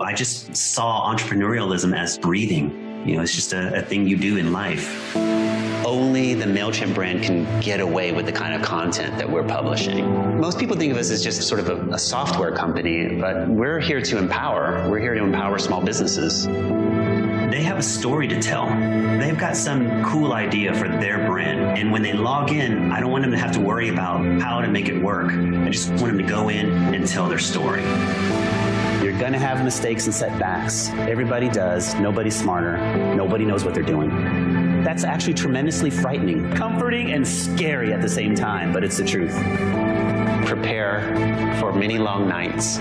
I just saw entrepreneurialism as breathing. You know, it's just a thing you do in life. Only the Mailchimp brand can get away with the kind of content that we're publishing. Most people think of us as just sort of a software company, but we're here to empower. We're here to empower small businesses. They have a story to tell. They've got some cool idea for their brand. And when they log in, I don't want them to have to worry about how to make it work. I just want them to go in and tell their story. You're gonna have mistakes and setbacks. Everybody does. Nobody's smarter. Nobody knows what they're doing. That's actually tremendously frightening, comforting, and scary at the same time, but it's the truth. Prepare for many long nights.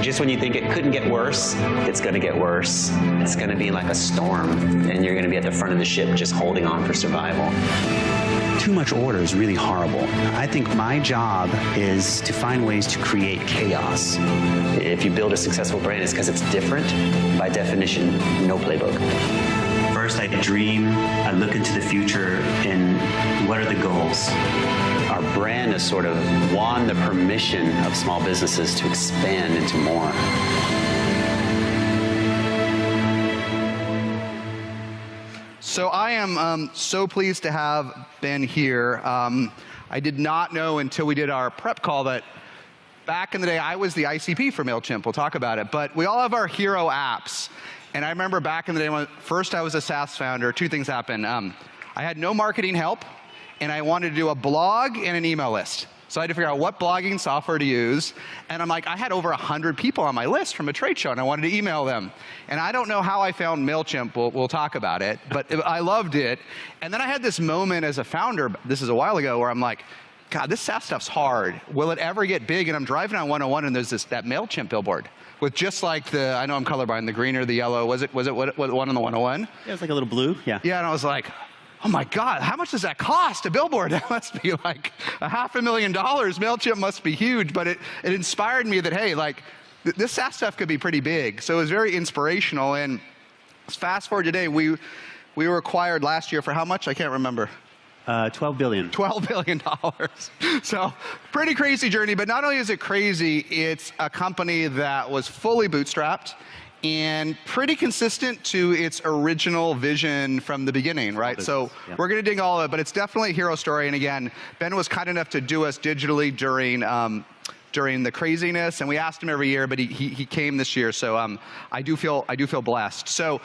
Just when you think it couldn't get worse, it's gonna get worse. It's gonna be like a storm, and you're gonna be at the front of the ship just holding on for survival. Too much order is really horrible. I think my job is to find ways to create chaos. If you build a successful brand, it's because it's different. By definition, no playbook. First, I dream, I look into the future, and what are the goals? Our brand has sort of won the permission of small businesses to expand into more. So I am so pleased to have Ben here. I did not know until we did our prep call that back in the day I was the ICP for Mailchimp. We'll talk about it. But we all have our hero apps. And I remember back in the day when first I was a SaaS founder, two things happened. I had no marketing help, and I wanted to do a blog and an email list. So I had to figure out what blogging software to use. And I'm like, I had over 100 people on my list from a trade show, and I wanted to email them. And I don't know how I found Mailchimp. We'll talk about it. But I loved it. And then I had this moment as a founder, this is a while ago, where I'm like, God, this SaaS stuff's hard. Will it ever get big? And I'm driving on 101, and there's that Mailchimp billboard with just like the, I know I'm colorblind, the green or the yellow. Was it one on the 101? Yeah, it was like a little blue, yeah. Yeah, and I was like, oh my God, how much does that cost, a billboard? That must be like $500,000. Mailchimp must be huge, but it inspired me that, hey, like, this SaaS stuff could be pretty big. So it was very inspirational, and fast forward today, we were acquired last year for how much? I can't remember. $12 billion. $12 billion. So pretty crazy journey, but not only is it crazy, it's a company that was fully bootstrapped and pretty consistent to its original vision from the beginning, right? So we're gonna dig all of it, but it's definitely a hero story. And again, Ben was kind enough to do us digitally during the craziness, and we asked him every year, but he came this year. So I do feel blessed. So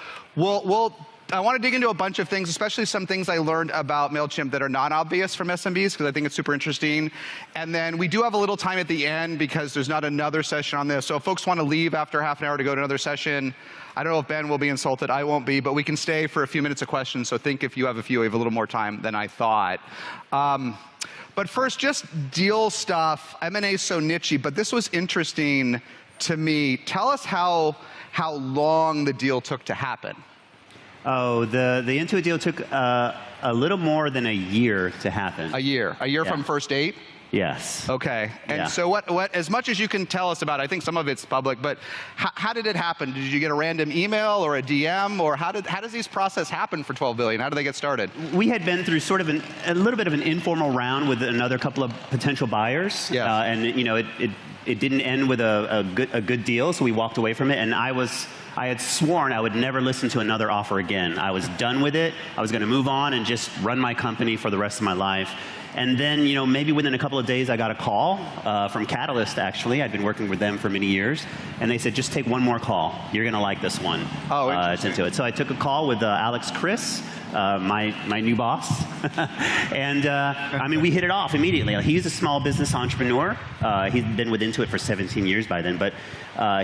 I want to dig into a bunch of things, especially some things I learned about Mailchimp that are not obvious from SMBs, because I think it's super interesting. And then we do have a little time at the end because there's not another session on this. So if folks want to leave after half an hour to go to another session, I don't know if Ben will be insulted, I won't be, but we can stay for a few minutes of questions. So think if you have a few, we have a little more time than I thought. But first, just deal stuff. M&A is so niche-y, but this was interesting to me. Tell us how long the deal took to happen. Oh, the Intuit deal took a little more than a year to happen. A year from first date? Yes. Okay, and so what, as much as you can tell us about, I think some of it's public, but how did it happen? Did you get a random email or a DM, or how does these process happen for $12 billion? How do they get started? We had been through sort of a little bit of an informal round with another couple of potential buyers. Yeah. And you know, it didn't end with a good deal, so we walked away from it, and I had sworn I would never listen to another offer again. I was done with it. I was gonna move on and just run my company for the rest of my life. And then, you know, maybe within a couple of days, I got a call from Catalyst, actually. I'd been working with them for many years. And they said, just take one more call. You're gonna like this one. Oh, interesting. So I took a call with Alex Chris, my new boss. And I mean, we hit it off immediately. He's a small business entrepreneur. He'd been with Intuit for 17 years by then, but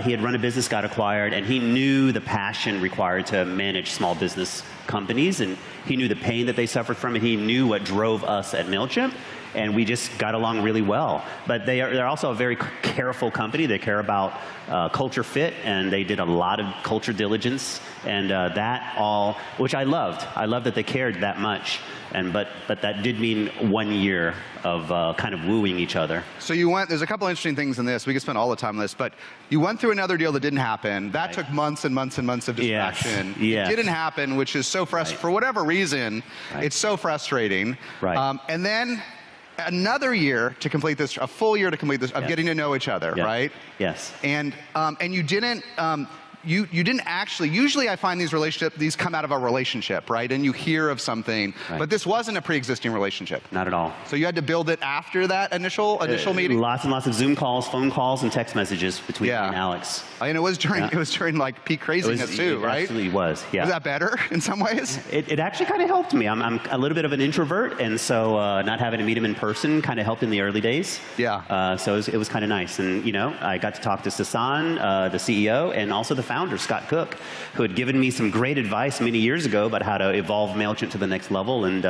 he had run a business, got acquired, and he knew the passion required to manage small business companies, and he knew the pain that they suffered from it. He knew what drove us at Mailchimp, and we just got along really well. But they're also a very careful company. They care about culture fit, and they did a lot of culture diligence, and that all, which I loved. I loved that they cared that much. But that did mean 1 year of kind of wooing each other. So you went, there's a couple interesting things in this. We could spend all the time on this, but you went through another deal that didn't happen. That took months and months and months of distraction. Yes. It didn't happen, which is so frustrating. For whatever reason, it's so frustrating. Right. And then another year to complete this, a full year to complete this, of getting to know each other, right? Yes. And you didn't, you didn't actually, usually I find these come out of a relationship, right? And you hear of something, but this wasn't a pre-existing relationship. Not at all. So you had to build it after that initial meeting? Lots and lots of Zoom calls, phone calls, and text messages between me and Alex. And it was during like peak craziness too, right? It absolutely was, yeah. Was that better in some ways? It actually kind of helped me. I'm a little bit of an introvert, and so not having to meet him in person kind of helped in the early days. Yeah. So it was kind of nice. And, you know, I got to talk to Sasan, the CEO, and also the founder, Scott Cook, who had given me some great advice many years ago about how to evolve Mailchimp to the next level. And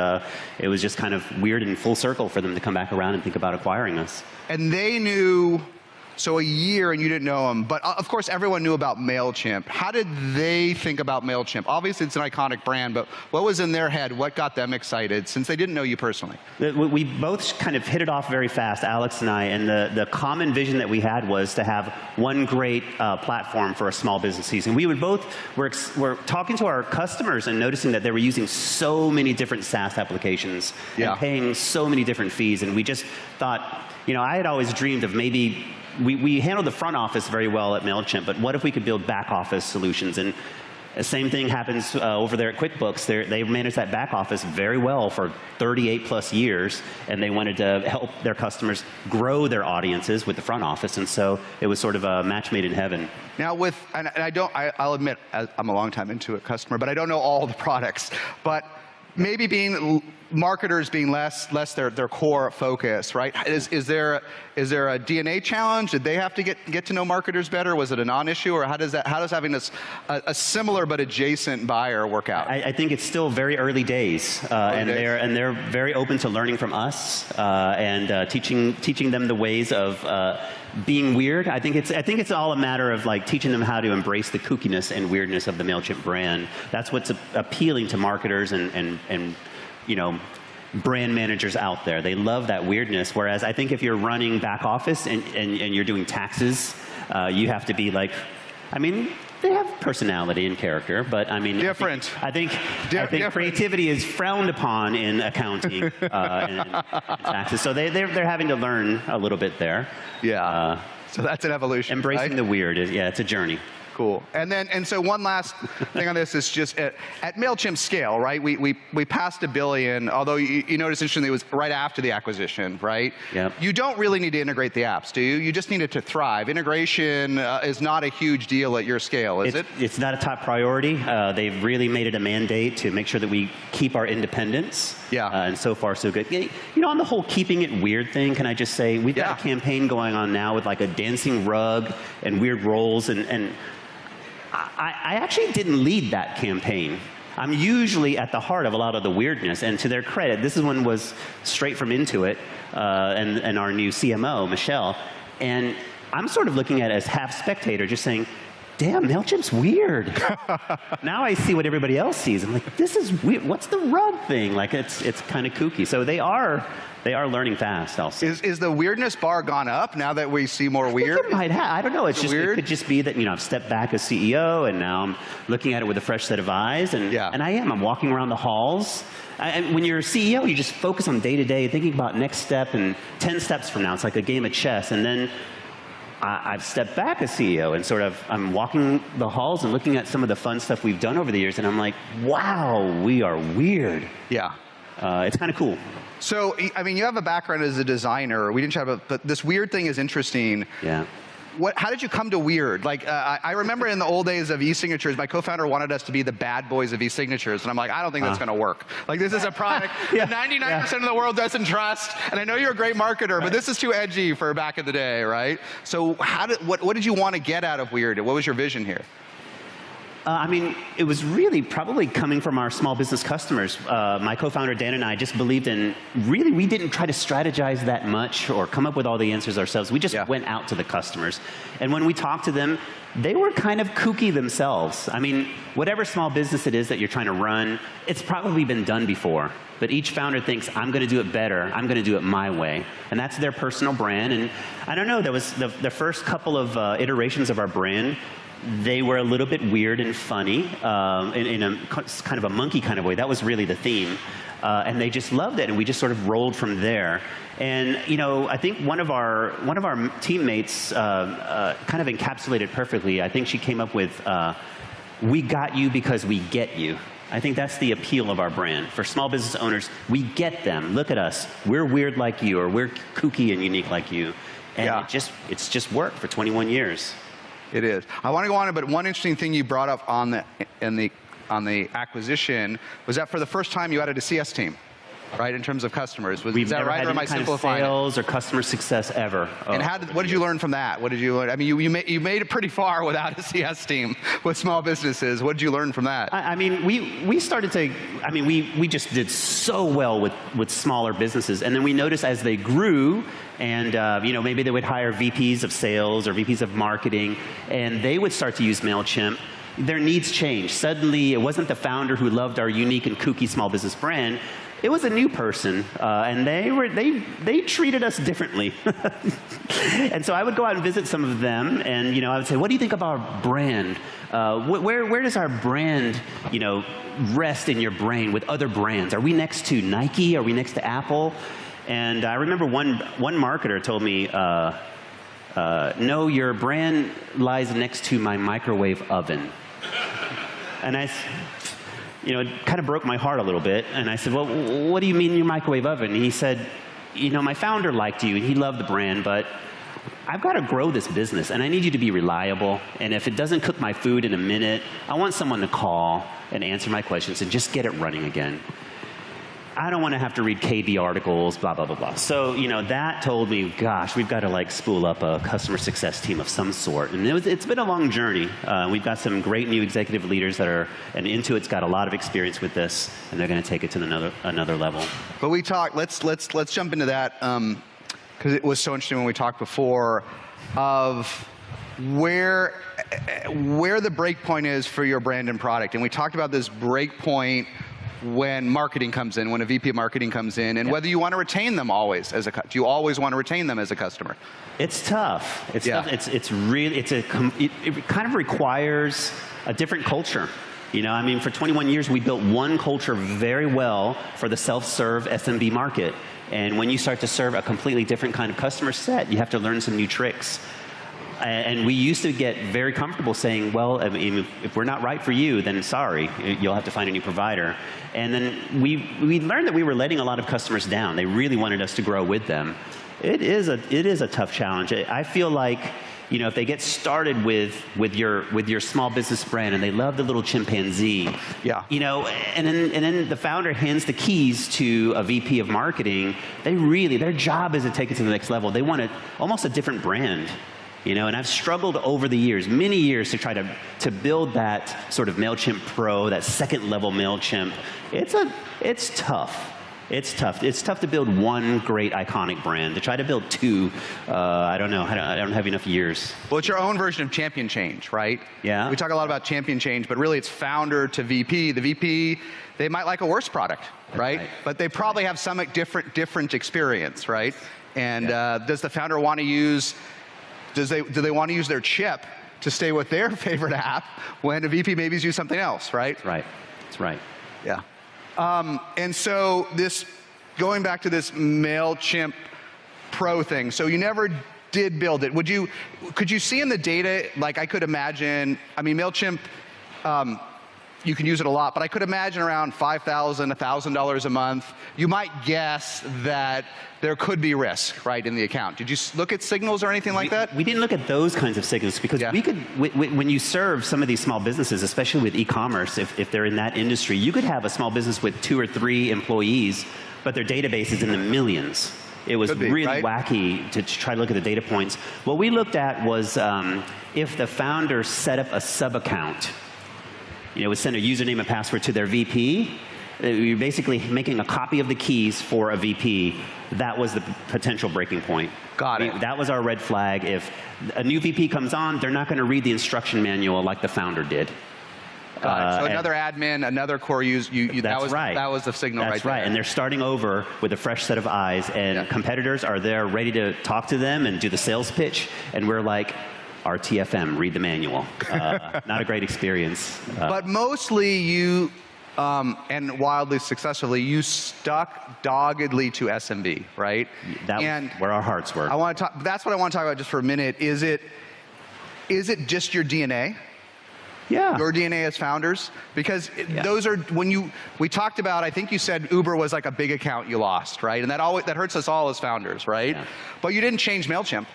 it was just kind of weird and full circle for them to come back around and think about acquiring us. And they knew, so a year and you didn't know them, but of course everyone knew about Mailchimp. How did they think about Mailchimp? Obviously it's an iconic brand, but what was in their head? What got them excited since they didn't know you personally? We both kind of hit it off very fast, Alex and I, and the common vision that we had was to have one great platform for a small business. And we would both, we're talking to our customers and noticing that they were using so many different SaaS applications and paying so many different fees, and we just thought, you know, I had always dreamed of maybe, we handled the front office very well at Mailchimp, but what if we could build back office solutions? And the same thing happens over there at QuickBooks. They managed that back office very well for 38 plus years, and they wanted to help their customers grow their audiences with the front office, and so it was sort of a match made in heaven. Now I'll admit, I'm a long time Intuit customer, but I don't know all the products, but maybe marketers being less their core focus, right? Is there a DNA challenge? Did they have to get to know marketers better? Was it a non-issue, or how does having a similar but adjacent buyer work out? I think it's still very early days, and they're very open to learning from us and teaching them the ways of being weird. I think it's all a matter of like teaching them how to embrace the kookiness and weirdness of the Mailchimp brand. That's what's appealing to marketers and you know, brand managers out there. They love that weirdness. Whereas I think if you're running back office and you're doing taxes, you have to be like, I mean, they have personality and character, but I mean, different. I think creativity is frowned upon in accounting and taxes. So they're having to learn a little bit there. Yeah. So that's an evolution. Embracing the weird it's a journey. Cool. And so one last thing on this is just at Mailchimp scale, right? We passed $1 billion, although you notice interestingly it was right after the acquisition, right? Yep. You don't really need to integrate the apps, do you? You just need it to thrive. Integration is not a huge deal at your scale, is it? It's not a top priority. They've really made it a mandate to make sure that we keep our independence. Yeah. And so far so good. You know, on the whole keeping it weird thing, can I just say, we've got a campaign going on now with like a dancing rug and weird roles, and I actually didn't lead that campaign. I'm usually at the heart of a lot of the weirdness, and to their credit, this one was straight from Intuit and our new CMO, Michelle, and I'm sort of looking at it as half spectator, just saying, damn, Mailchimp's weird. Now I see what everybody else sees. I'm like, this is weird. What's the rug thing? Like, it's kind of kooky. So they are learning fast, I'll say. Is the weirdness bar gone up now that we see more weird? It might have. I don't know. It could just be that, you know, I've stepped back as CEO and now I'm looking at it with a fresh set of eyes. And I'm walking around the halls. And when you're a CEO, you just focus on day to day, thinking about next step and 10 steps from now. It's like a game of chess. And then I've stepped back as CEO and sort of I'm walking the halls and looking at some of the fun stuff we've done over the years. And I'm like, wow, we are weird. Yeah. It's kind of cool. So, I mean, you have a background as a designer. We didn't chat but this weird thing is interesting. Yeah. How did you come to weird? Like, I remember in the old days of e-signatures, my co-founder wanted us to be the bad boys of e-signatures, and I'm like, I don't think that's going to work. Like, this is a product that 99% of the world doesn't trust, and I know you're a great marketer, but this is too edgy for back in the day, right? So, what did you want to get out of weird? What was your vision here? I mean, it was really probably coming from our small business customers. My co-founder Dan and I just believed in, really, we didn't try to strategize that much or come up with all the answers ourselves. We just went out to the customers. And when we talked to them, they were kind of kooky themselves. I mean, whatever small business it is that you're trying to run, it's probably been done before. But each founder thinks, I'm going to do it better. I'm going to do it my way. And that's their personal brand. And I don't know, there was the first couple of iterations of our brand, they were a little bit weird and funny in a kind of a monkey kind of way. That was really the theme. And they just loved it, and we just sort of rolled from there. And I think one of our teammates kind of encapsulated perfectly. I think she came up with, "We got you because we get you." I think that's the appeal of our brand. For small business owners, we get them. Look at us. We're weird like you, or we're kooky and unique like you. And it's just worked for 21 years. It is. I want to go on, but one interesting thing you brought up on the acquisition was that for the first time you added a CS team, right? In terms of customers, We've is that never right, had or am I any kind of simplifying sales or customer success ever. And what did you learn from that? What did you? I mean, you made it pretty far without a CS team with small businesses. What did you learn from that? I mean, we started to. I mean, we just did so well with smaller businesses, and then we noticed as they grew, and maybe they would hire VPs of sales or VPs of marketing, and they would start to use Mailchimp. Their needs changed. Suddenly, it wasn't the founder who loved our unique and kooky small business brand. It was a new person, and they treated us differently. And so I would go out and visit some of them, and I would say, "What do you think of our brand? Where does our brand, rest in your brain with other brands? Are we next to Nike? Are we next to Apple?" And I remember one marketer told me, "No, your brand lies next to my microwave oven." And it kind of broke my heart a little bit. And I said, "Well, what do you mean your microwave oven?" And he said, "My founder liked you, and he loved the brand, but I've got to grow this business, and I need you to be reliable. And if it doesn't cook my food in a minute, I want someone to call and answer my questions and just get it running again. I don't want to have to read KB articles, blah, blah, blah, blah." So, that told me, gosh, we've got to spool up a customer success team of some sort. And it's been a long journey. We've got some great new executive leaders and Intuit's got a lot of experience with this, and they're going to take it to another level. But we talked, let's jump into that, because it was so interesting when we talked before of where the break point is for your brand and product. And we talked about this break point when marketing comes in, when a VP of marketing comes in, and whether you want to retain them always do you always want to retain them as a customer? It's tough. It's tough. It kind of requires a different culture. I mean, for 21 years we built one culture very well for the self-serve SMB market, and when you start to serve a completely different kind of customer set, you have to learn some new tricks. And we used to get very comfortable saying, "Well, I mean, if we're not right for you, then sorry, you'll have to find a new provider." And then we learned that we were letting a lot of customers down. They really wanted us to grow with them. It is a tough challenge. I feel like, if they get started with your small business brand and they love the little chimpanzee, and then the founder hands the keys to a VP of marketing, their job is to take it to the next level. They want almost a different brand. And I've struggled over the years, many years, to try to build that sort of Mailchimp Pro, that second level Mailchimp. It's tough. It's tough. It's tough to build one great iconic brand. To try to build two, I don't know. I don't have enough years. Well, it's your own version of champion change, right? Yeah. We talk a lot about champion change, but really it's founder to VP. The VP, they might like a worse product, right? But they probably have some different experience, right? And does the founder want to use? Do they want to use their chip to stay with their favorite app when a VP maybe use something else, right? That's right. Yeah. And so going back to this Mailchimp Pro thing, so you never did build it. Could you see in the data, I could imagine, I mean, Mailchimp, you can use it a lot, but I could imagine around $5,000, $1,000 a month. You might guess that there could be risk, right, in the account. Did you look at signals or anything like that? We didn't look at those kinds of signals because we could, when you serve some of these small businesses, especially with e-commerce, if they're in that industry, you could have a small business with 2 or 3 employees, but their database is in the millions. It was really wacky to try to look at the data points. What we looked at was if the founder set up a sub-account, would send a username and password to their VP. You're basically making a copy of the keys for a VP. That was the potential breaking point. Got it. That was our red flag. If a new VP comes on, they're not going to read the instruction manual like the founder did. Got it. So another admin, another core use. That was the signal right there. That's right. And they're starting over with a fresh set of eyes. And competitors are there ready to talk to them and do the sales pitch. And we're like, RTFM, read the manual. Not a great experience. But mostly you, and wildly successfully, you stuck doggedly to SMB, right? That was where our hearts were. I want to talk. That's what I want to talk about just for a minute. Is it just your DNA? Yeah. Your DNA as founders? Because those are, we talked about, I think you said Uber was like a big account you lost, right? And that hurts us all as founders, right? Yeah. But you didn't change Mailchimp.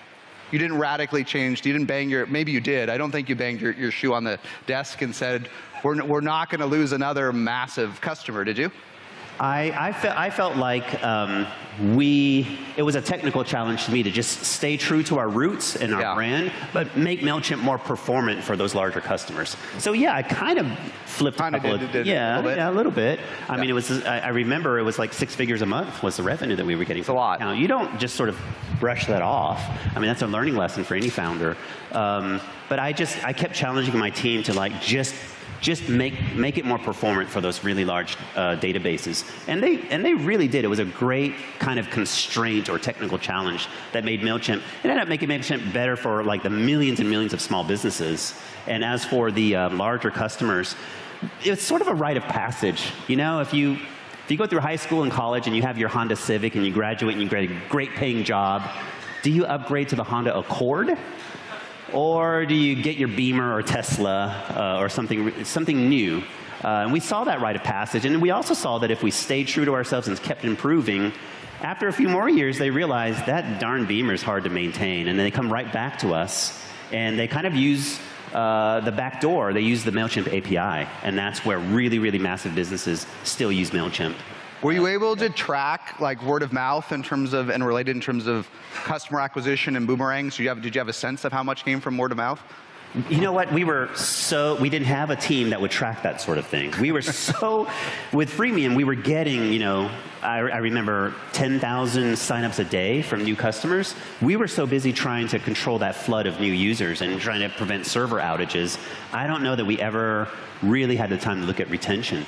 You didn't radically change, you didn't bang maybe you did. I don't think you banged your shoe on the desk and said, we're not going to lose another massive customer, did you? I felt like it was a technical challenge to me to just stay true to our roots and our brand, but make Mailchimp more performant for those larger customers. So yeah, I kind of flipped a couple a little bit. I mean, it was. I remember it was like 6 figures a month was the revenue that we were getting. It's a lot. Now, you don't just sort of brush that off. I mean, that's a learning lesson for any founder. But I kept challenging my team to like just make it more performant for those really large databases. And they really did. It was a great kind of constraint or technical challenge that made Mailchimp. It ended up making Mailchimp better for like the millions and millions of small businesses. And as for the larger customers, it's sort of a rite of passage. You know, if you go through high school and college and you have your Honda Civic and you graduate and you get a great paying job, do you upgrade to the Honda Accord? Or do you get your Beamer or Tesla or something new? And we saw that rite of passage. And we also saw that if we stayed true to ourselves and kept improving, after a few more years, they realized that darn Beamer is hard to maintain. And then they come right back to us. And they kind of use the back door. They use the Mailchimp API. And that's where really, really massive businesses still use Mailchimp. Were you able to track like word of mouth and related in terms of customer acquisition and boomerangs? Did you have a sense of how much came from word of mouth? You know what? We didn't have a team that would track that sort of thing. We were with freemium, we were getting, I remember 10,000 signups a day from new customers. We were so busy trying to control that flood of new users and trying to prevent server outages. I don't know that we ever really had the time to look at retention.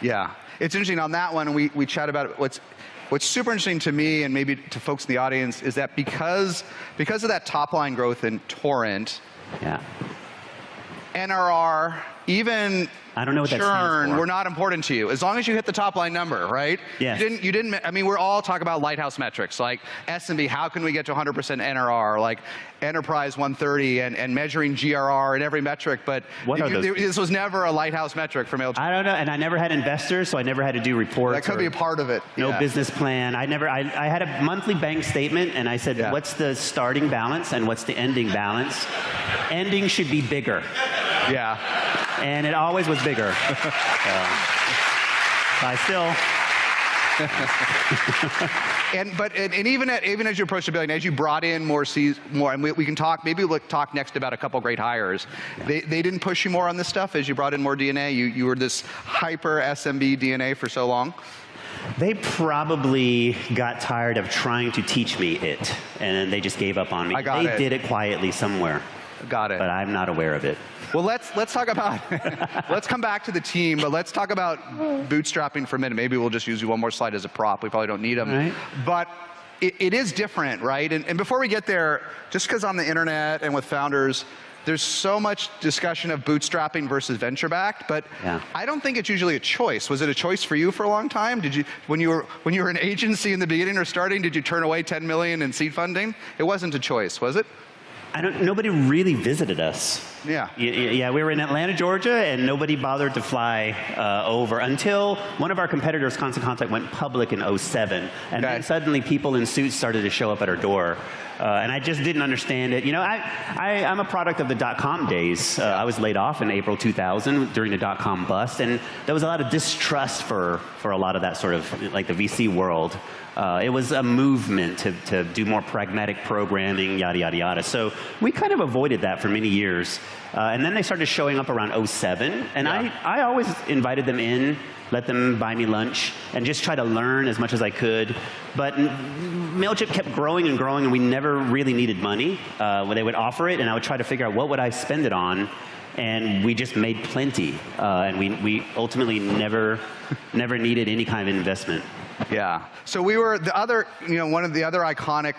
Yeah. It's interesting on that one, and we chat about it. What's super interesting to me and maybe to folks in the audience is that because of that top line growth in Torrent, NRR, even I don't know what that stands for. were not important to you. As long as you hit the top line number, right? Yes. You didn't, I mean, we're all talking about lighthouse metrics, like SMB, how can we get to 100% NRR, like enterprise 130 and measuring GRR in every metric, but this was never a lighthouse metric for Mailchimp. I don't know, and I never had investors, so I never had to do reports. That could be a part of it. No business plan. I had a monthly bank statement, and I said, what's the starting balance and what's the ending balance? Ending should be bigger. Yeah. And it always was bigger. I still. and even as you approached $1 billion, as you brought in more, and we can talk. Maybe we'll talk next about a couple great hires. They didn't push you more on this stuff as you brought in more DNA. You were this hyper SMB DNA for so long. They probably got tired of trying to teach me it, and they just gave up on me. They did it quietly somewhere. Got it. But I'm not aware of it. Well, let's talk about, let's come back to the team, but let's talk about bootstrapping for a minute. Maybe we'll just use one more slide as a prop. We probably don't need them. Right. But it is different, right? And before we get there, just because on the internet and with founders, there's so much discussion of bootstrapping versus venture-backed, but I don't think it's usually a choice. Was it a choice for you for a long time? Did you, when you were an agency in the beginning or starting, did you turn away 10 million in seed funding? It wasn't a choice, was it? Nobody really visited us. Yeah. Yeah, we were in Atlanta, Georgia, and nobody bothered to fly over until one of our competitors, Constant Contact, went public in 2007. And then suddenly people in suits started to show up at our door. And I just didn't understand it. I'm a product of the dot-com days. I was laid off in April 2000 during the dot-com bust. And there was a lot of distrust for a lot of that sort of, like the VC world. It was a movement to do more pragmatic programming, yada, yada, yada. So we kind of avoided that for many years. And then they started showing up around 2007. And I always invited them in, let them buy me lunch, and just try to learn as much as I could. But Mailchimp kept growing and growing, and we never really needed money when they would offer it. And I would try to figure out what would I spend it on. And we just made plenty. And we ultimately never needed any kind of investment. Yeah. So we were one of the other iconic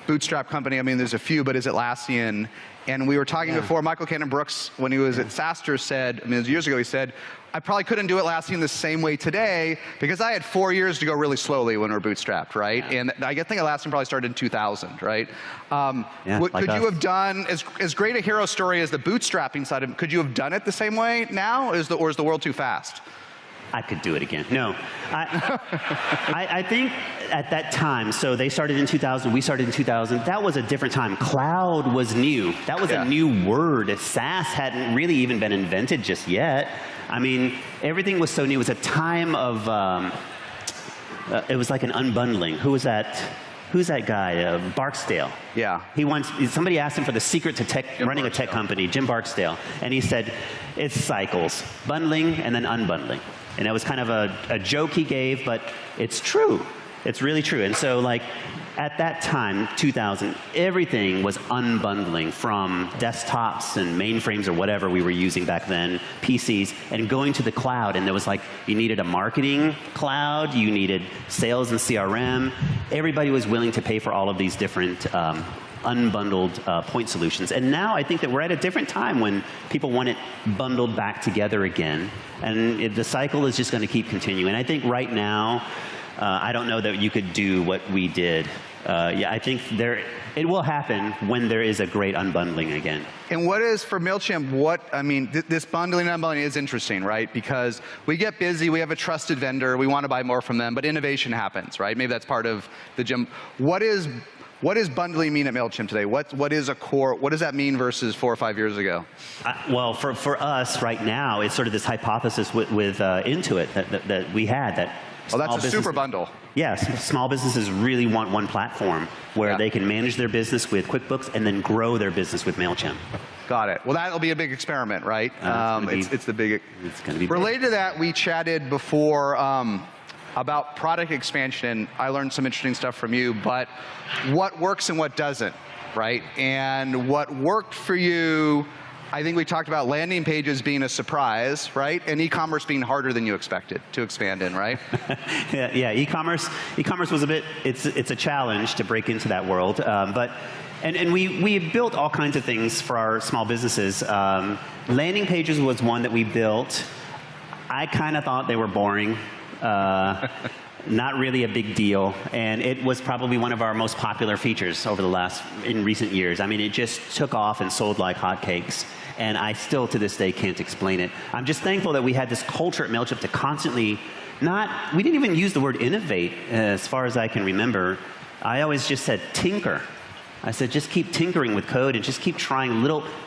bootstrap company, I mean, there's a few, but is Atlassian? And we were talking before, Michael Cannon-Brookes, when he was at SaaStr, said, I mean, it was years ago, he said, I probably couldn't do Atlassian the same way today because I had 4 years to go really slowly when we were bootstrapped, right? Yeah. And I think Atlassian probably started in 2000, right? Could you have done, as great a hero story as the bootstrapping side of it, could you have done it the same way now, or is the world too fast? I could do it again. No, I think at that time, so they started in 2000, we started in 2000, that was a different time. Cloud was new. That was a new word. SaaS hadn't really even been invented just yet. I mean, everything was so new. It was a time of, it was like an unbundling. Who was that? Who's that guy? Barksdale. Yeah. Somebody asked him for the secret to running a tech company, Jim Barksdale. And he said, it's cycles, bundling and then unbundling. And it was kind of a joke he gave, but it's true. It's really true. And so, like, at that time, 2000, everything was unbundling from desktops and mainframes or whatever we were using back then, PCs, and going to the cloud. And there was like, you needed a marketing cloud, you needed sales and CRM. Everybody was willing to pay for all of these different unbundled point solutions. And now I think that we're at a different time when people want it bundled back together again. And the cycle is just going to keep continuing. I think right now, I don't know that you could do what we did. Yeah, I think it will happen when there is a great unbundling again. And what is, for Mailchimp, this bundling and unbundling is interesting, right? Because we get busy, we have a trusted vendor, we want to buy more from them, but innovation happens, right? Maybe that's part of the gym. What does bundling mean at Mailchimp today? What is a core? What does that mean versus 4 or 5 years ago? Well, for us right now, it's sort of this hypothesis with Intuit that we had that. Oh, that's a super bundle. Yes, small businesses really want one platform where they can manage their business with QuickBooks and then grow their business with Mailchimp. Got it. Well, that'll be a big experiment, right? It's the big. It's going to be related to that. We chatted before about product expansion. I learned some interesting stuff from you, but what works and what doesn't, right? And what worked for you, I think we talked about landing pages being a surprise, right? And e-commerce being harder than you expected to expand in, right? yeah, e-commerce was a bit, it's a challenge to break into that world. And we built all kinds of things for our small businesses. Landing pages was one that we built. I kind of thought they were boring. Not really a big deal, and it was probably one of our most popular features in recent years. I mean, it just took off and sold like hotcakes, and I still to this day can't explain it. I'm just thankful that we had this culture at Mailchimp to constantly we didn't even use the word innovate as far as I can remember. I always just said tinker. I said just keep tinkering with code and just keep trying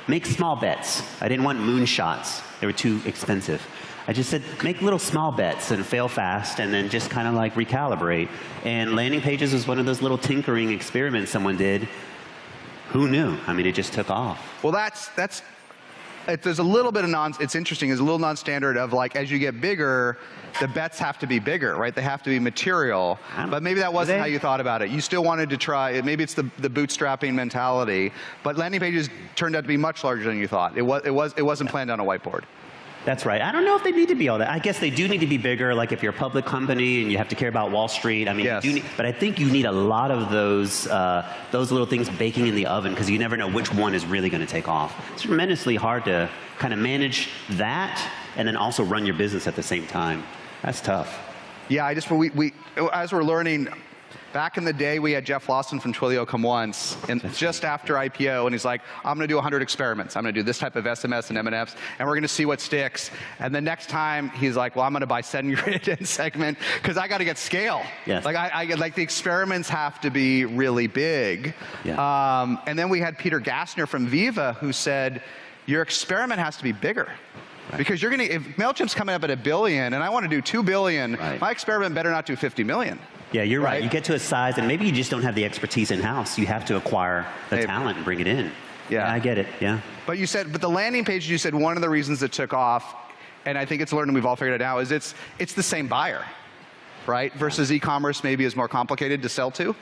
make small bets. I didn't want moonshots. They were too expensive. I just said, make little small bets and fail fast and then just kind of like recalibrate. And landing pages was one of those little tinkering experiments someone did. Who knew? I mean, it just took off. Well, there's a little bit of it's interesting, there's a little non-standard of like, as you get bigger, the bets have to be bigger, right? They have to be material. But maybe that wasn't how you thought about it. You still wanted to try, maybe it's the bootstrapping mentality, but landing pages turned out to be much larger than you thought. It wasn't planned on a whiteboard. That's right. I don't know if they need to be all that. I guess they do need to be bigger, like if you're a public company and you have to care about Wall Street. I mean, yes. But I think you need a lot of those little things baking in the oven because you never know which one is really going to take off. It's tremendously hard to kind of manage that and then also run your business at the same time. That's tough. Yeah, as we're learning, back in the day, we had Jeff Lawson from Twilio come once, and just after IPO, and he's like, I'm going to do 100 experiments. I'm going to do this type of SMS and M&Fs, and we're going to see what sticks. And the next time, he's like, well, I'm going to buy SendGrid and Segment, because I got to get scale. Yes. Like the experiments have to be really big. Yeah. And then we had Peter Gassner from Viva, who said, your experiment has to be bigger. Right. Because if Mailchimp's coming up at $1 billion, and I want to do $2 billion, right, my experiment better not do $50 million. Yeah, you're right. You get to a size, and maybe you just don't have the expertise in-house. You have to acquire the talent and bring it in. Yeah, I get it, yeah. But the landing page, you said one of the reasons it took off, and I think it's learned and we've all figured it out, is it's the same buyer, right? Versus e-commerce maybe is more complicated to sell to.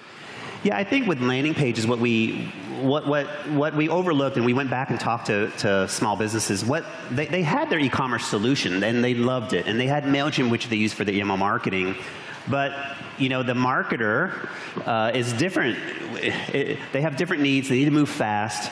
Yeah, I think with landing pages, what we overlooked, and we went back and talked to small businesses, they had their e-commerce solution, and they loved it. And they had Mailchimp, which they used for the email marketing. But you know, the marketer is different. They have different needs. They need to move fast.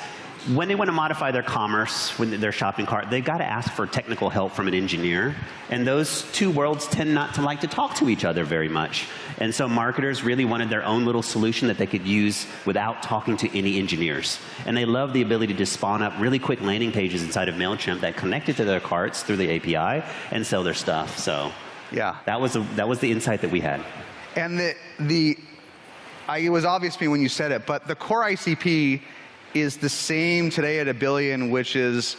When they want to modify their commerce, when their shopping cart, they've got to ask for technical help from an engineer. And those two worlds tend not to like to talk to each other very much. And so marketers really wanted their own little solution that they could use without talking to any engineers. And they love the ability to spawn up really quick landing pages inside of Mailchimp that connected to their carts through the API and sell their stuff. So yeah, that was the insight that we had. And it was obvious to me when you said it, but the core ICP is the same today at $1 billion, which is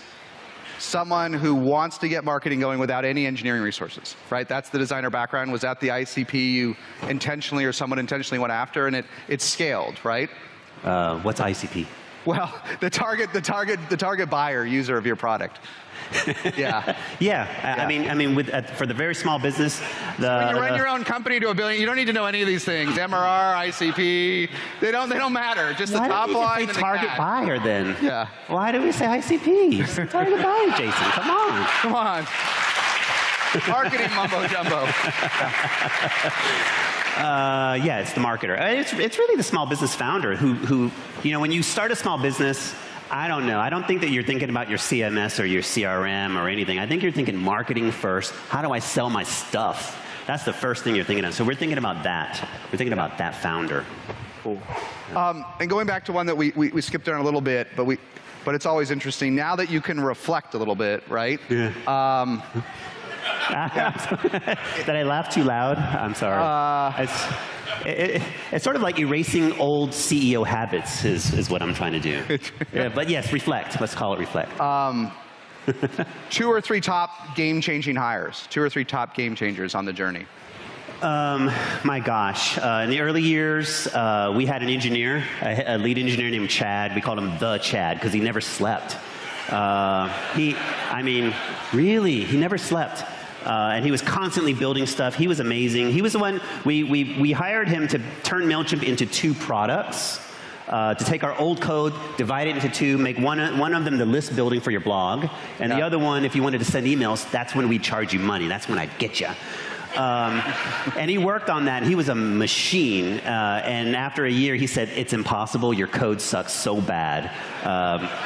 someone who wants to get marketing going without any engineering resources, right? That's the designer background. Was that the ICP you intentionally or someone intentionally went after, and it scaled, right? What's ICP? Well, the target buyer, user of your product. Yeah. Yeah. I mean, for the very small business, when you run your own company to $1 billion, you don't need to know any of these things. MRR, ICP, they don't matter. Just the top line and the target buyer then? Yeah. Why do we say ICP? Target buyer, Jason. Come on. Come on. Marketing mumbo jumbo. Yeah, it's the marketer. It's really the small business founder who, you know, when you start a small business, I don't know. I don't think that you're thinking about your CMS or your CRM or anything. I think you're thinking marketing first. How do I sell my stuff? That's the first thing you're thinking of. So we're thinking about that. We're thinking about that founder. Cool. And going back to one that we skipped on a little bit, but it's always interesting. Now that you can reflect a little bit, right? Yeah. Did I laugh too loud? I'm sorry. It's sort of like erasing old CEO habits is what I'm trying to do. Yeah, but yes, reflect. Let's call it reflect. 2 or 3 top game-changing hires. 2 or 3 top game changers on the journey. My gosh. In the early years, we had an engineer, a lead engineer named Chad. We called him the Chad because he never slept. He never slept. And he was constantly building stuff. He was amazing. He was the one, we hired him to turn Mailchimp into 2 products, to take our old code, divide it into 2, make one of them the list building for your blog, and the other one, if you wanted to send emails, that's when we'd charge you money. That's when I'd get you. And he worked on that. He was a machine. And after a year, he said, it's impossible. Your code sucks so bad.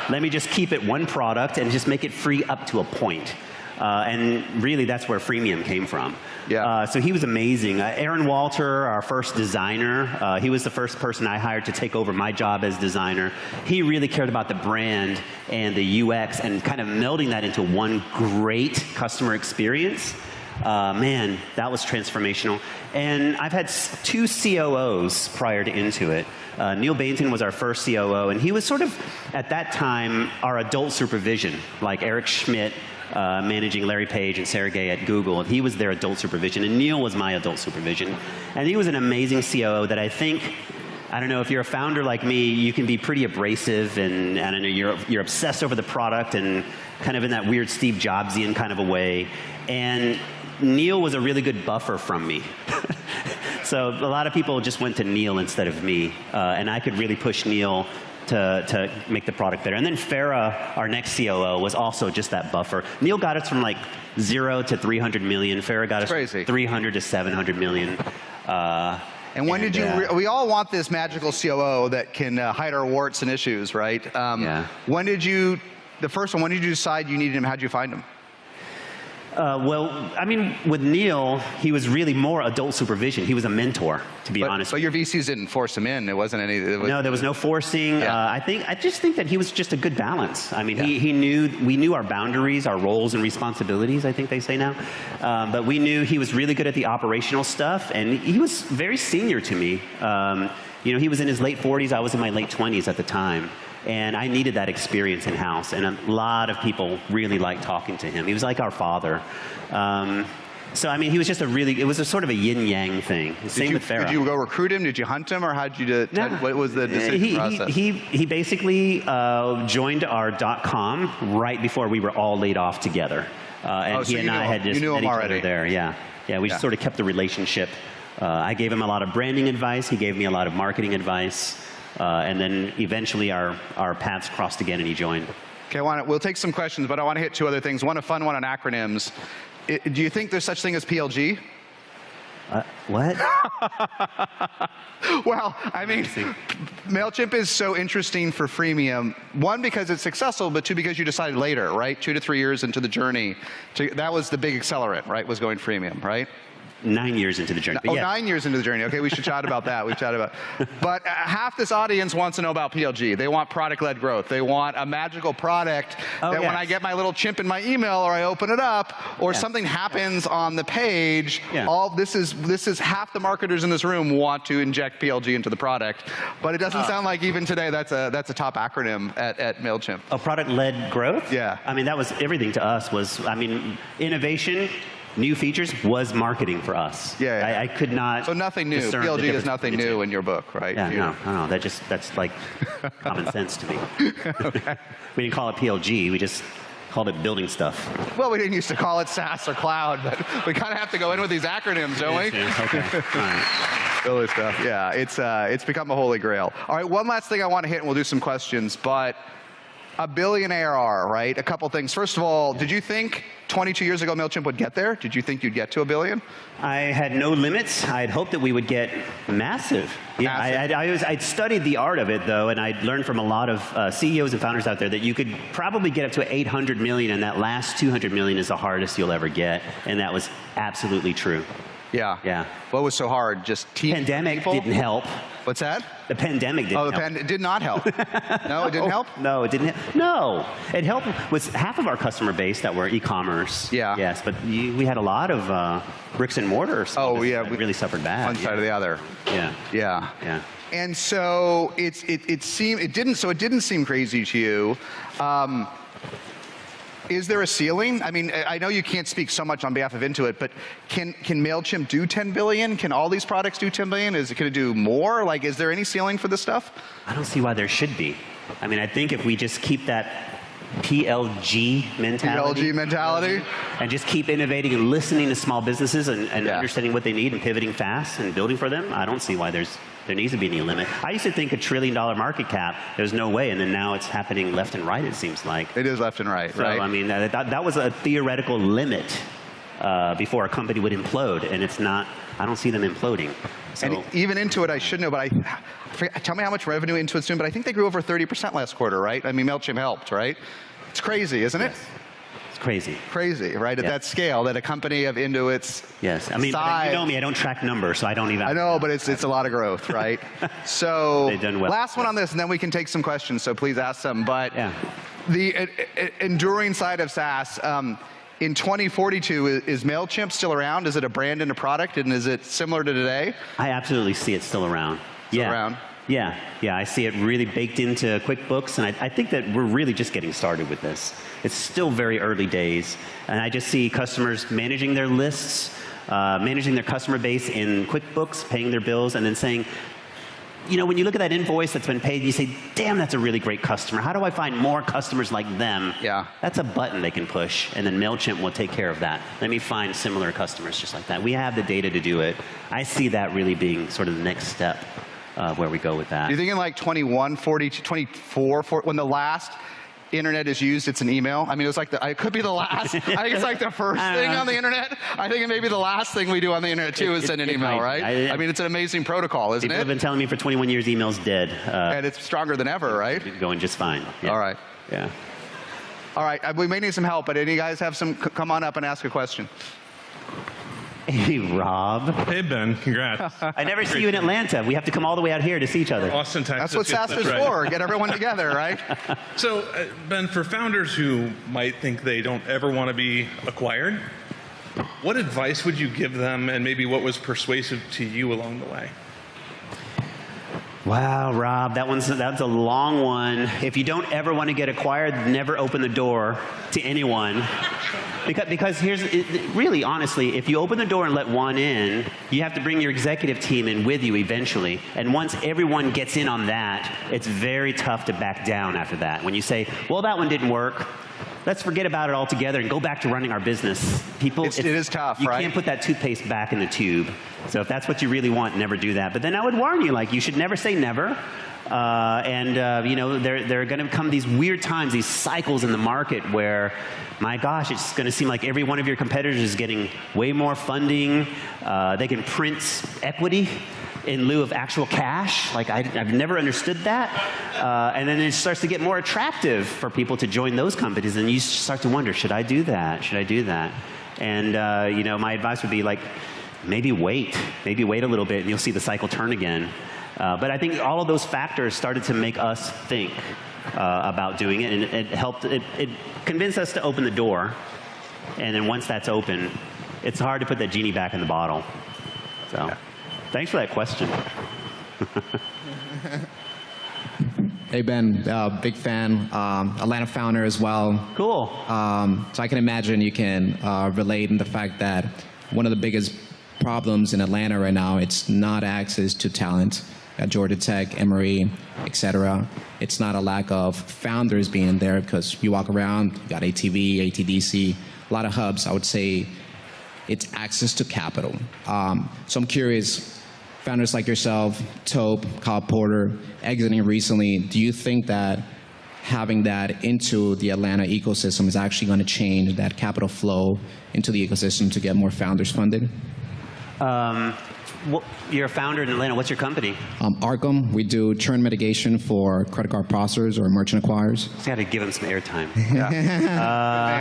Let me just keep it one product and just make it free up to a point. And really, that's where freemium came from. Yeah. So he was amazing. Aaron Walter, our first designer, he was the first person I hired to take over my job as designer. He really cared about the brand and the UX and kind of melding that into one great customer experience. Man, that was transformational. And I've had 2 COOs prior to Intuit. Neil Bainton was our first COO, and he was sort of, at that time, our adult supervision, like Eric Schmidt, managing Larry Page and Sarah Gay at Google. He was their adult supervision, and Neil was my adult supervision. And he was an amazing COO that I think, I don't know, if you're a founder like me, you can be pretty abrasive, and I don't know, you're obsessed over the product and kind of in that weird Steve Jobsian kind of a way. And Neil was a really good buffer from me. So a lot of people just went to Neil instead of me, and I could really push Neil to make the product better. And then Farah, our next COO, was also just that buffer. Neil got us from like 0 to 300 million. Farah got us from 300 to 700 million. And when did you, we all want this magical COO that can hide our warts and issues, right? Yeah. When did you, the first one, when did you decide you needed him? How'd you find him? Well, I mean, with Neil, he was really more adult supervision. He was a mentor, to be honest. But your VCs didn't force him in. It wasn't any. No, there was no forcing. Yeah. I just think that he was just a good balance. I mean, we knew our boundaries, our roles and responsibilities, I think they say now. But we knew he was really good at the operational stuff, and he was very senior to me. You know, he was in his late 40s. I was in my late 20s at the time. And I needed that experience in-house, and a lot of people really liked talking to him. He was like our father. So, I mean, he was just it was a sort of a yin-yang thing. Same with Farah. Did you go recruit him? Did you hunt him, or how'd you do it? What was the decision process? He basically joined our .com right before we were all laid off together. And he and I had just met each other there. Yeah, we sort of kept the relationship. I gave him a lot of branding advice. He gave me a lot of marketing advice. And then eventually our paths crossed again and he joined. Okay, we'll take some questions, but I want to hit 2 other things. One, a fun one on acronyms. Do you think there's such thing as PLG? What? Well, I mean, Mailchimp is so interesting for freemium. One, because it's successful, but two, because you decided later, right? 2 to 3 years into the journey. That was the big accelerant, right? Was going freemium, right? 9 years into the journey. Oh, 9 years into the journey. Okay, we should chat about that. We've chatted about. But half this audience wants to know about PLG. They want product-led growth. They want a magical product that when I get my little chimp in my email or I open it up or something happens on the page, all this is half the marketers in this room want to inject PLG into the product. But it doesn't sound like even today that's a top acronym at Mailchimp. Oh, product-led growth? Yeah. I mean, that was everything to us was, I mean, innovation. New features was marketing for us. Yeah. I could not. So nothing new. PLG is nothing new in your book, right? Yeah, no. That's like common sense to me. Okay. We didn't call it PLG. We just called it building stuff. Well, we didn't used to call it SaaS or cloud, but we kind of have to go in with these acronyms, don't we? Okay. All right. Silly stuff. Yeah, it's become a holy grail. All right, one last thing I want to hit, and we'll do some questions, but $1 billion ARR, right? A couple things. First of all, did you think 22 years ago Mailchimp would get there? Did you think you'd get to $1 billion? I had no limits. I'd hoped that we would get massive. Yeah, I'd studied the art of it, though, and I'd learned from a lot of CEOs and founders out there that you could probably get up to 800 million, and that last 200 million is the hardest you'll ever get, and that was absolutely true. Yeah. What was so hard? Just pandemic didn't help. What's that? The pandemic didn't help. It did not help. No, it didn't help? No, it didn't help. No. It helped with half of our customer base that were e-commerce. Yeah. Yes, but we had a lot of bricks and mortar. Oh, yeah. We really suffered bad. One side or the other. Yeah. And so it didn't seem crazy to you. Is there a ceiling? I mean, I know you can't speak so much on behalf of Intuit, but can Mailchimp do 10 billion? Can all these products do 10 billion? Is it going to do more? Like, is there any ceiling for this stuff? I don't see why there should be. I mean, I think if we just keep that PLG mentality. And just keep innovating and listening to small businesses and understanding what they need and pivoting fast and building for them, I don't see why there needs to be any limit. I used to think $1 trillion market cap, there's no way, and then now it's happening left and right, it seems like. It is left and right, so, right? I mean, that was a theoretical limit before a company would implode, and it's not, I don't see them imploding. So, and even Intuit, I should know, but tell me how much revenue Intuit's doing, but I think they grew over 30% last quarter, right? I mean, Mailchimp helped, right? It's crazy, isn't it? It's crazy. Crazy, right? At that scale, that a company of Intuit's I mean, size, you know me, I don't track numbers, so I don't even. I know, but it's a lot of growth, right? So they've done well. Last one on this, and then we can take some questions, so please ask them. But the enduring side of SaaS, in 2042, is Mailchimp still around? Is it a brand and a product, and is it similar to today? I absolutely see it still around. Still around? Yeah, I see it really baked into QuickBooks, and I think that we're really just getting started with this. It's still very early days, and I just see customers managing their lists, managing their customer base in QuickBooks, paying their bills, and then saying, you know, when you look at that invoice that's been paid, you say, damn, that's a really great customer. How do I find more customers like them? Yeah. That's a button they can push, and then Mailchimp will take care of that. Let me find similar customers just like that. We have the data to do it. I see that really being sort of the next step. Where we go with that. Do you think in like 21, 42, 24, when the last internet is used, it's an email? I mean, it was like it could be the last. I think it's like the first thing on the internet. I think it may be the last thing we do on the internet too is send an email, right? I mean, it's an amazing protocol, isn't it? People have been telling me for 21 years email's dead. And it's stronger than ever, right? Going just fine. Yeah. All right. Yeah. All right, we may need some help, but any guys have some, come on up and ask a question. Hey, Rob. Hey, Ben. Congrats. I never see you in Atlanta. We have to come all the way out here to see each other. Austin, Texas. That's what SaaStr's for. Get everyone together, right? So, Ben, for founders who might think they don't ever want to be acquired, what advice would you give them, and maybe what was persuasive to you along the way? Wow, Rob, that's a long one. If you don't ever want to get acquired, never open the door to anyone. Because really, honestly, if you open the door and let one in, you have to bring your executive team in with you eventually. And once everyone gets in on that, it's very tough to back down after that. When you say, well, that one didn't work, let's forget about it altogether and go back to running our business. It is tough, right? You can't put that toothpaste back in the tube. So if that's what you really want, never do that. But then I would warn you, like, you should never say never. You know, there are going to come these weird times, these cycles in the market where, my gosh, it's going to seem like every one of your competitors is getting way more funding. They can print equity in lieu of actual cash. Like, I've never understood that. And then it starts to get more attractive for people to join those companies, and you start to wonder, should I do that? Should I do that? And you know, my advice would be like, maybe wait a little bit, and you'll see the cycle turn again. But I think all of those factors started to make us think about doing it, and it helped. It convinced us to open the door, and then once that's open, it's hard to put that genie back in the bottle. So, yeah. Thanks for that question. Hey Ben, big fan, Atlanta founder as well. Cool. So I can imagine you can relate in the fact that one of the biggest problems in Atlanta right now, it's not access to talent. At Georgia Tech, Emory, etc. It's not a lack of founders being there, because you walk around, you got ATV, ATDC, a lot of hubs. I would say it's access to capital. So I'm curious, founders like yourself, Tope, Kyle Porter, exiting recently, do you think that having that into the Atlanta ecosystem is actually going to change that capital flow into the ecosystem to get more founders funded? You're a founder in Atlanta. What's your company? Arkham. We do churn mitigation for credit card processors or merchant acquirers. Just got to give them some airtime. Yeah.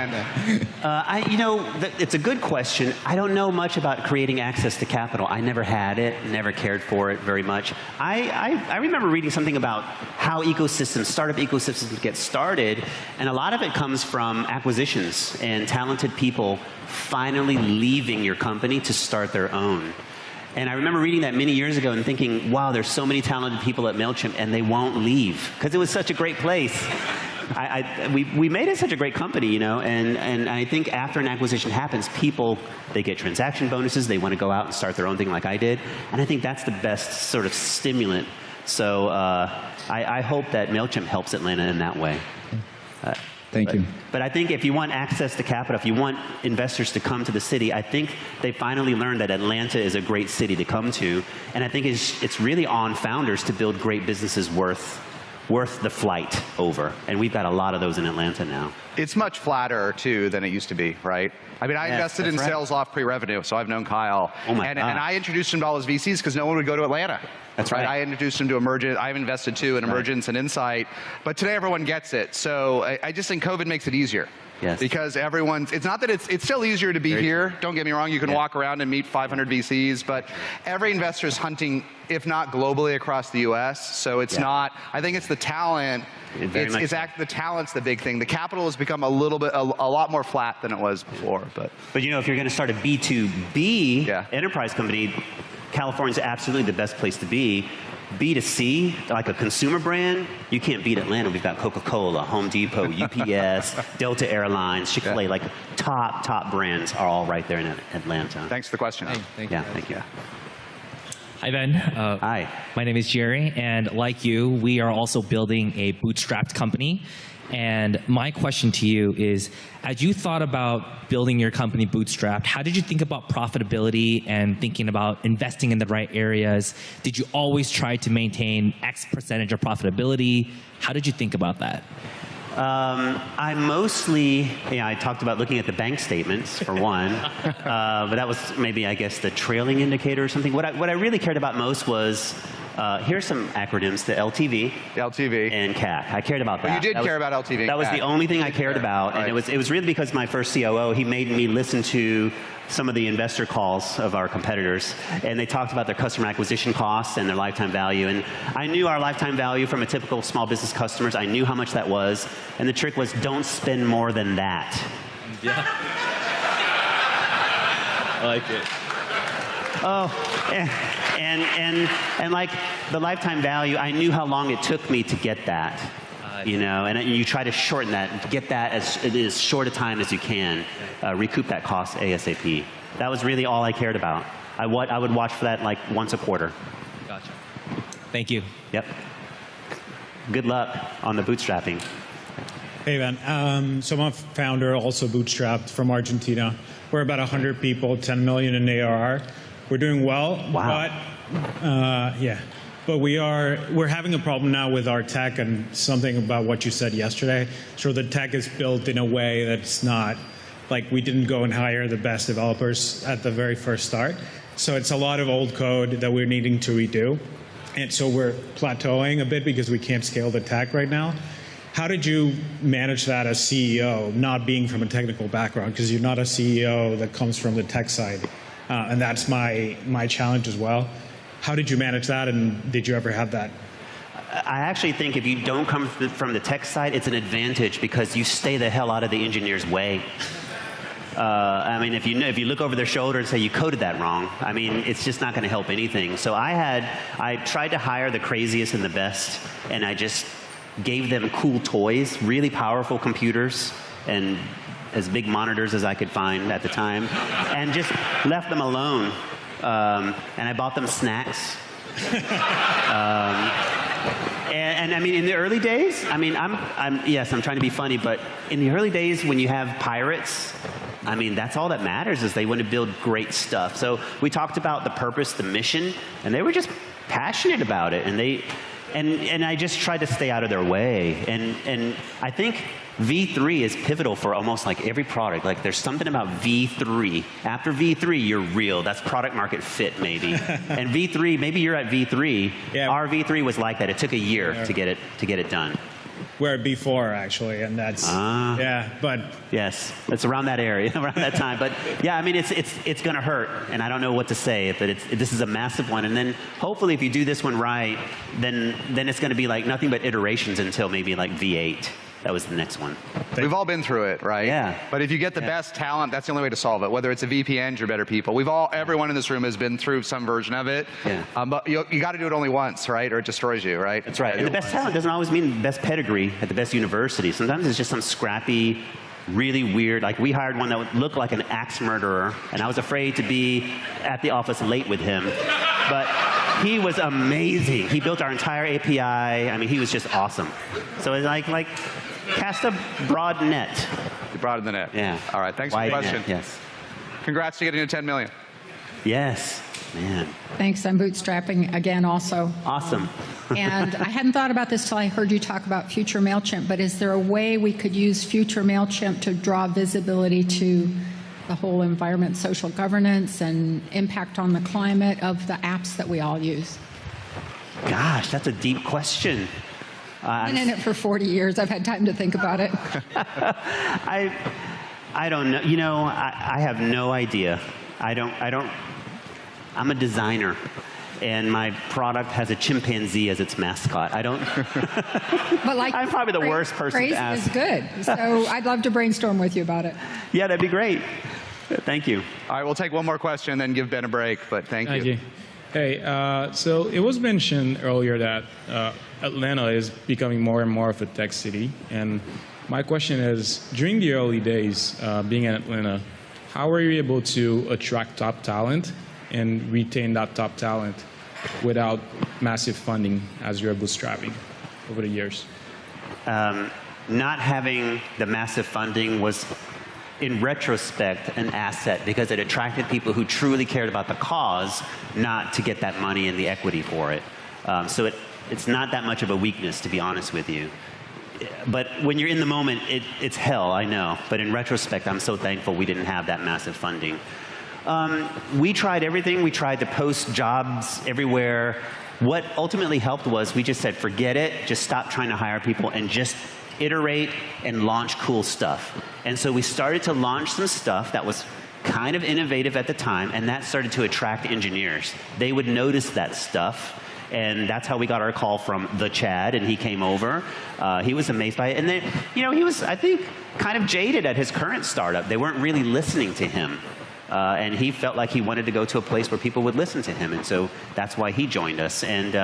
You know, it's a good question. I don't know much about creating access to capital. I never had it, never cared for it very much. I remember reading something about how startup ecosystems get started, and a lot of it comes from acquisitions and talented people finally leaving your company to start their own. And I remember reading that many years ago and thinking, wow, there's so many talented people at Mailchimp, and they won't leave because it was such a great place. We made it such a great company, you know, and I think after an acquisition happens, people, they get transaction bonuses, they want to go out and start their own thing like I did, and I think that's the best sort of stimulant. So I hope that Mailchimp helps Atlanta in that way. Thank you. But I think if you want access to capital, if you want investors to come to the city, I think they finally learned that Atlanta is a great city to come to. And I think it's really on founders to build great businesses worth the flight over. And we've got a lot of those in Atlanta now. It's much flatter, too, than it used to be, right? I mean, I invested in sales off pre-revenue, so I've known Kyle. Oh my God. And I introduced him to all his VCs because no one would go to Atlanta. That's right. I introduced him to Emergent. I've invested, too, in Emergence and Insight. But today, everyone gets it. So I just think COVID makes it easier. Yes. Because it's not that it's still easier to be here. Don't get me wrong, you can walk around and meet 500 VCs, but every investor is hunting, if not globally, across the US. So it's not, I think it's the talent. The talent's the big thing. The capital has become a lot more flat than it was before. But you know, if you're going to start a B2B enterprise company, California's absolutely the best place to be. B2C, like a consumer brand, you can't beat Atlanta. We've got Coca-Cola, Home Depot, UPS, Delta Airlines, Chick-fil-A, like top brands are all right there in Atlanta. Thanks for the question. Hey, thank you. Thank you. Hi, Ben. Hi. My name is Jerry, and like you, we are also building a bootstrapped company. And my question to you is, as you thought about building your company bootstrapped, how did you think about profitability and thinking about investing in the right areas? Did you always try to maintain X percentage of profitability? How did you think about that? I mostly, I talked about looking at the bank statements for one, but that was maybe, I guess, the trailing indicator or something. What I really cared about most was, here's some acronyms, the LTV. LTV. And CAC. I cared about that. Well, you did care about LTV and That was CAC. the only thing I cared about, and it was really because my first COO, he made me listen to some of the investor calls of our competitors, and they talked about their customer acquisition costs and their lifetime value, and I knew our lifetime value from a typical small business customers. I knew how much that was, and the trick was don't spend more than that. Yeah. I like it. Oh, and like the lifetime value, I knew how long it took me to get that, you know, and you try to shorten that, get that as short a time as you can, recoup that cost ASAP. That was really all I cared about. I would watch for that like once a quarter. Gotcha. Thank you. Yep. Good luck on the bootstrapping. Hey, Ben. So I'm a founder, also bootstrapped from Argentina. We're about 100 people, 10 million in ARR. We're doing well, Wow. but yeah. but we're having a problem now with our tech, and something about what you said yesterday. So the tech is built in a way that's not, like, we didn't go and hire the best developers at the very first start. So it's a lot of old code that we're needing to redo. And so we're plateauing a bit because we can't scale the tech right now. How did you manage that as CEO, not being from a technical background? Because you're not a CEO that comes from the tech side. And that's my challenge as well. How did you manage that, and did you ever have that? I actually think if you don't come from the tech side, it's an advantage because you stay the hell out of the engineer's way. I mean, if you look over their shoulder and say you coded that wrong, I mean, it's just not going to help anything. So I tried to hire the craziest and the best, and I just gave them cool toys, really powerful computers, and as big monitors as I could find at the time, and just left them alone. And I bought them snacks. And I mean, in the early days, I mean, yes, I'm trying to be funny, but in the early days when you have pirates, I mean, that's all that matters is they want to build great stuff. So we talked about the purpose, the mission, and they were just passionate about it. And I just tried to stay out of their way. And I think V3 is pivotal for almost like every product. Like there's something about V3. After V3, you're real. That's product market fit, maybe. And V3, maybe you're at V3. Yeah. Our V3 was like that. It took a year to get it done. We're at B4 actually, and that's yeah. But yes, it's around that area, around that time. But yeah, I mean, it's going to hurt, and I don't know what to say. But this is a massive one, and then hopefully, if you do this one right, then it's going to be like nothing but iterations until maybe like V8. That was the next one. We've all been through it, right? Yeah. But if you get the best talent, that's the only way to solve it. Whether it's a VPN or better people. Everyone in this room has been through some version of it. Yeah. But you got to do it only once, right? Or it destroys you, right? That's right. And the best talent doesn't always mean best pedigree at the best university. Sometimes it's just some scrappy, really weird, like we hired one that would look like an axe murderer, and I was afraid to be at the office late with him. But he was amazing. He built our entire API. I mean, he was just awesome. So it's like cast a broad net. Broad in the net. Yeah. All right, thanks for the question. Net, yes. Congrats to getting to 10 million. Yes, man. Thanks, I'm bootstrapping again also. Awesome. And I hadn't thought about this till I heard you talk about future Mailchimp, but is there a way we could use future Mailchimp to draw visibility to the whole environment, social governance, and impact on the climate of the apps that we all use? Gosh, that's a deep question. I've been in it for 40 years. I've had time to think about it. I don't know. You know, I have no idea. I'm a designer, and my product has a chimpanzee as its mascot. I don't. But like, I'm probably the worst person to ask. Is good. So I'd love to brainstorm with you about it. Yeah, that'd be great. Thank you. All right, we'll take one more question and then give Ben a break, but thank you. Hey, so it was mentioned earlier that Atlanta is becoming more and more of a tech city. And my question is, during the early days being in Atlanta, how were you able to attract top talent and retain that top talent without massive funding as you're bootstrapping over the years? Not having the massive funding was, in retrospect, an asset because it attracted people who truly cared about the cause, not to get that money and the equity for it. So it's not that much of a weakness, to be honest with you. But when you're in the moment, it's hell, I know. But in retrospect, I'm so thankful we didn't have that massive funding. We tried everything. We tried to post jobs everywhere. What ultimately helped was we just said, forget it, just stop trying to hire people and just iterate and launch cool stuff. And so we started to launch some stuff that was kind of innovative at the time, and that started to attract engineers. They would notice that stuff, and that's how we got our call from the Chad, and he came over. He was amazed by it. And then, you know, he was, I think, kind of jaded at his current startup. They weren't really listening to him. And he felt like he wanted to go to a place where people would listen to him, and so that's why he joined us. And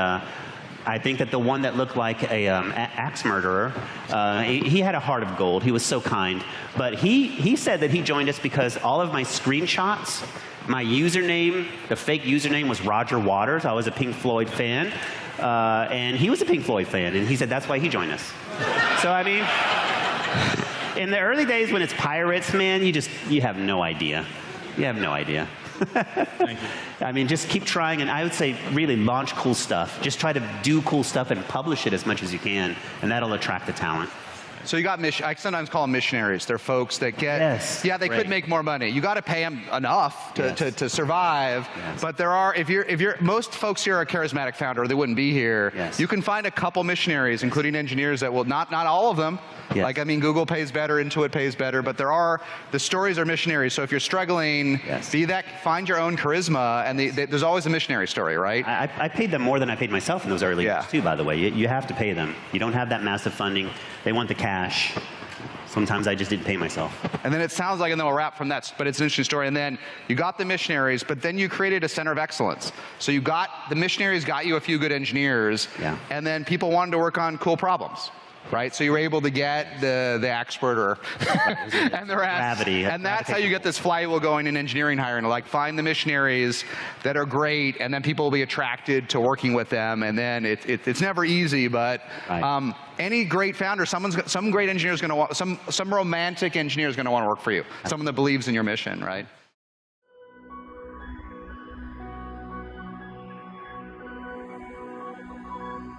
I think that the one that looked like a axe murderer, he had a heart of gold. He was so kind. But he said that he joined us because all of my screenshots, my username, the fake username was Roger Waters. I was a Pink Floyd fan. And he was a Pink Floyd fan, and he said that's why he joined us. So, I mean, in the early days when it's pirates, man, you have no idea. You have no idea. Thank you. I mean, just keep trying, and I would say really launch cool stuff. Just try to do cool stuff and publish it as much as you can, and that'll attract the talent. So you got I sometimes call them missionaries. They're folks that get, yeah, they could make more money. You got to pay them enough to survive. But there are, if you're, most folks here are a charismatic founder, or they wouldn't be here. You can find a couple missionaries, including engineers that will, not all of them. Like, I mean, Google pays better, Intuit pays better, but the stories are missionaries. So if you're struggling, find your own charisma, and there's always a missionary story, right? I paid them more than I paid myself in those early years too, by the way. You have to pay them. You don't have that massive funding. They want the cash. Sometimes I just didn't pay myself. And then it sounds like, and then we'll wrap from that, but it's an interesting story. And then you got the missionaries, but then you created a center of excellence. So the missionaries got you a few good engineers, and then people wanted to work on cool problems. Right, so you were able to get the expert and the rest, gravity, and that's how you get this flywheel going in engineering hiring. Like, find the missionaries that are great, and then people will be attracted to working with them. And then it's never easy, but any great founder, some great engineer is going to want, some romantic engineer is going to want to work for you. Someone that believes in your mission, right?